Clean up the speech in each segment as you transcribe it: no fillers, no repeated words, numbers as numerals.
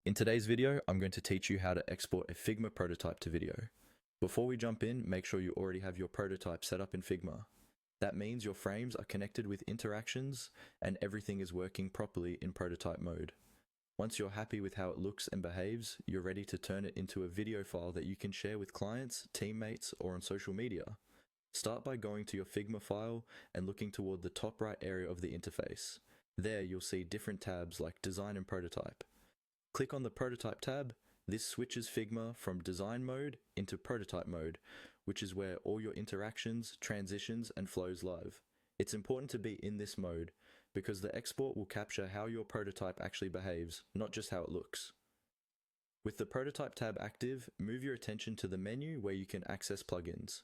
In today's video, I'm going to teach you how to export a Figma prototype to video. Before we jump in, make sure you already have your prototype set up in Figma. That means your frames are connected with interactions and everything is working properly in prototype mode. Once you're happy with how it looks and behaves, you're ready to turn it into a video file that you can share with clients, teammates, or on social media. Start by going to your Figma file and looking toward the top right area of the interface. There you'll see different tabs like Design and Prototype. Click on the Prototype tab. This switches Figma from design mode into prototype mode, which is where all your interactions, transitions, and flows live. It's important to be in this mode because the export will capture how your prototype actually behaves, not just how it looks. With the Prototype tab active, move your attention to the menu where you can access plugins.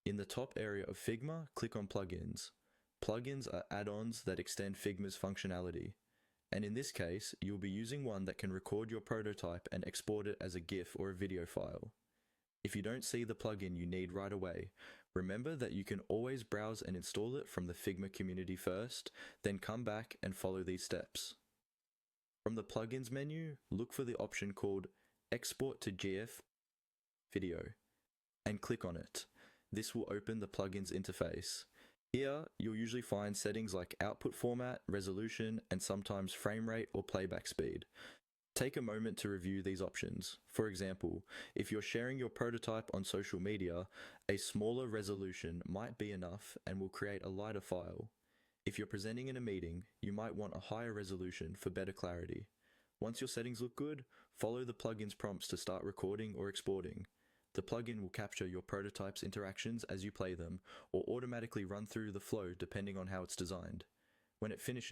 In the top area of Figma, click on Plugins. Plugins are add-ons that extend Figma's functionality. And in this case, you'll be using one that can record your prototype and export it as a GIF or a video file. If you don't see the plugin you need right away, remember that you can always browse and install it from the Figma community first, then come back and follow these steps. From the Plugins menu, look for the option called Export to GIF Video, and click on it. This will open the plugins interface. Here, you'll usually find settings like output format, resolution, and sometimes frame rate or playback speed. Take a moment to review these options. For example, if you're sharing your prototype on social media, a smaller resolution might be enough and will create a lighter file. If you're presenting in a meeting, you might want a higher resolution for better clarity. Once your settings look good, follow the plugin's prompts to start recording or exporting. The plugin will capture your prototype's interactions as you play them, or automatically run through the flow depending on how it's designed. When it finishes,